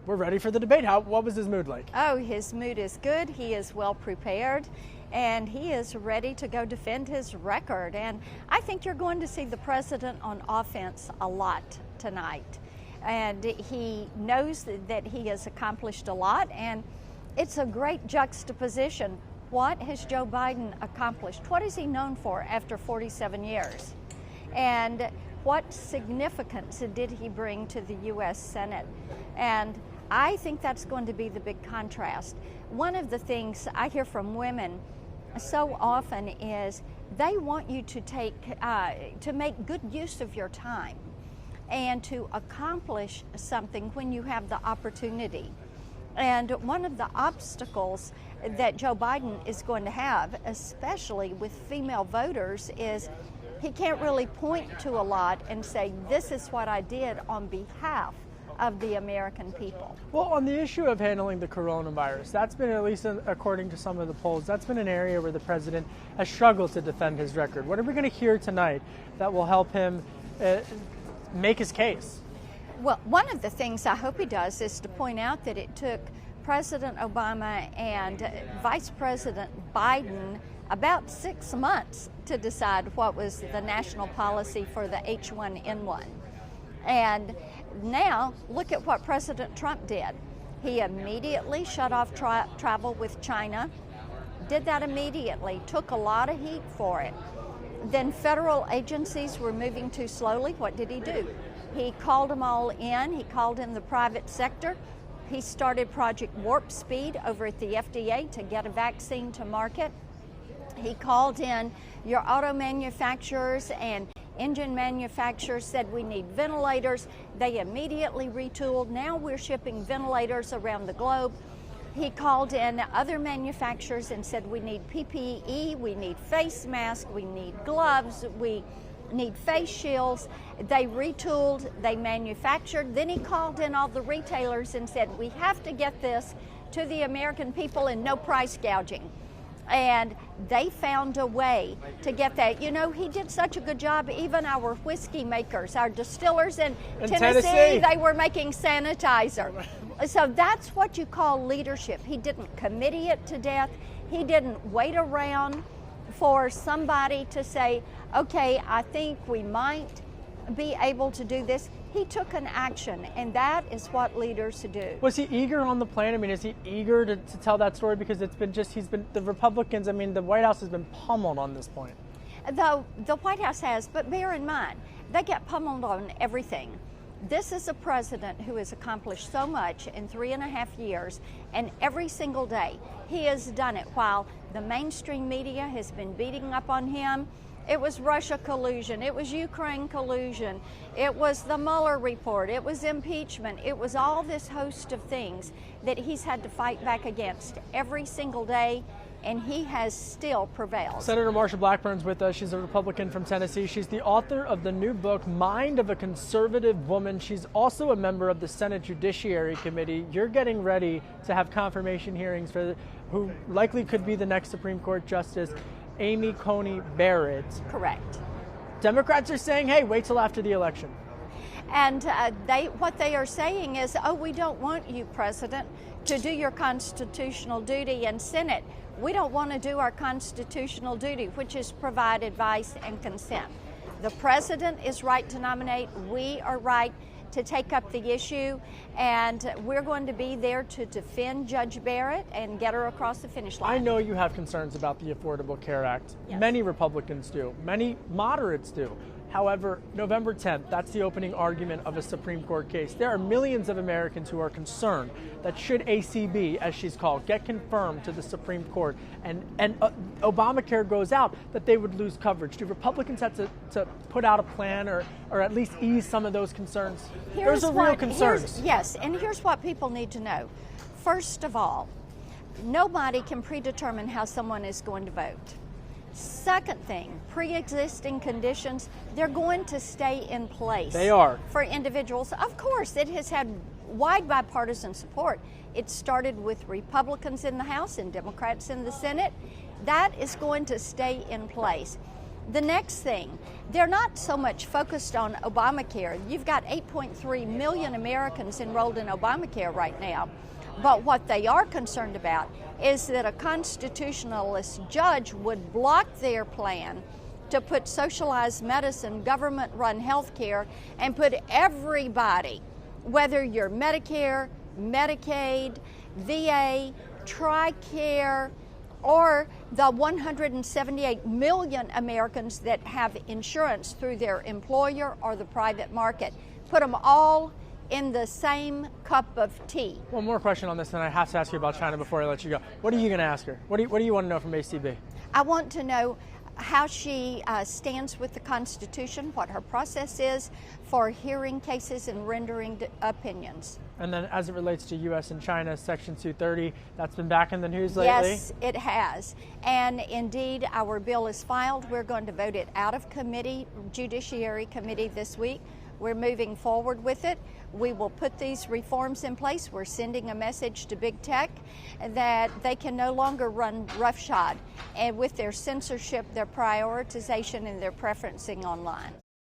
we're ready for the debate. What was his mood like? Oh, his mood is good. He is well prepared, and he is ready to go defend his record. And I think you're going to see the president on offense a lot tonight. And he knows that he has accomplished a lot, and it's a great juxtaposition. What has Joe Biden accomplished? What is he known for after 47 years? And what significance did he bring to the U.S. Senate? And I think that's going to be the big contrast. One of the things I hear from women so often is they want you to make good use of your time and to accomplish something when you have the opportunity. And one of the obstacles that Joe Biden is going to have, especially with female voters, is he can't really point to a lot and say, this is what I did on behalf of the American people. Well, on the issue of handling the coronavirus, that's been, at least according to some of the polls, that's been an area where the president has struggled to defend his record. What are we going to hear tonight that will help him make his case? Well, one of the things I hope he does is to point out that it took President Obama and Vice President Biden about 6 months to decide what was the national policy for the H1N1. And now, look at what President Trump did. He immediately shut off travel with China, did that immediately, took a lot of heat for it. Then federal agencies were moving too slowly. What did he do? He called them all in. He called in the private sector. He started Project Warp Speed over at the FDA to get a vaccine to market. He called in your auto manufacturers and engine manufacturers, said we need ventilators. They immediately retooled. Now we're shipping ventilators around the globe. He called in other manufacturers and said we need PPE, we need face masks, we need gloves, we need face shields. They retooled, they manufactured. Then he called in all the retailers and said we have to get this to the American people and no price gouging. And they found a way to get that. You know, he did such a good job, even our whiskey makers, our distillers in Tennessee, they were making sanitizer. So that's what you call leadership. He didn't committee it to death. He didn't wait around for somebody to say, okay, I think we might be able to do this. He took an action, and that is what leaders do. Was he eager on the plane? I mean, is he eager to tell that story? Because the Republicans, I mean, the White House has been pummeled on this point. Though the White House has, but bear in mind, they get pummeled on everything. This is a president who has accomplished so much in 3.5 years, and every single day he has done it while the mainstream media has been beating up on him. It was Russia collusion, it was Ukraine collusion, it was the Mueller report, it was impeachment, it was all this host of things that he's had to fight back against every single day, and he has still prevailed. Senator Marsha Blackburn's with us. She's a Republican from Tennessee. She's the author of the new book, Mind of a Conservative Woman. She's also a member of the Senate Judiciary Committee. You're getting ready to have confirmation hearings for who likely could be the next Supreme Court Justice, Amy Coney Barrett. Correct. Democrats are saying, hey, wait till after the election. And what they are saying is, oh, we don't want you, President, to do your constitutional duty in Senate. We don't want to do our constitutional duty, which is provide advice and consent. The president is right to nominate. We are right to take up the issue, and we're going to be there to defend Judge Barrett and get her across the finish line. I know you have concerns about the Affordable Care Act. Yes. Many Republicans do. Many moderates do. However, November 10th, that's the opening argument of a Supreme Court case. There are millions of Americans who are concerned that should ACB, as she's called, get confirmed to the Supreme Court and Obamacare goes out, that they would lose coverage. Do Republicans have to put out a plan or at least ease some of those concerns? Those are real concerns. Yes, and here's what people need to know. First of all, nobody can predetermine how someone is going to vote. Second thing, pre-existing conditions, they're going to stay in place. They are. For individuals. Of course, it has had wide bipartisan support. It started with Republicans in the House and Democrats in the Senate. That is going to stay in place. The next thing, they're not so much focused on Obamacare. You've got 8.3 million Americans enrolled in Obamacare right now. But what they are concerned about is that a constitutionalist judge would block their plan to put socialized medicine, government-run health care, and put everybody, whether you're Medicare, Medicaid, VA, TRICARE, or the 178 million Americans that have insurance through their employer or the private market, put them all in the same cup of tea. One more question on this, and I have to ask you about China before I let you go. What are you going to ask her? What do you want to know from ACB? I want to know how she stands with the Constitution, what her process is for hearing cases and rendering opinions. And then as it relates to U.S. and China, Section 230, that's been back in the news lately? Yes, it has. And indeed, our bill is filed. We're going to vote it out of committee, Judiciary Committee this week. We're moving forward with it. We will put these reforms in place. We're sending a message to big tech that they can no longer run roughshod and with their censorship, their prioritization, and their preferencing online.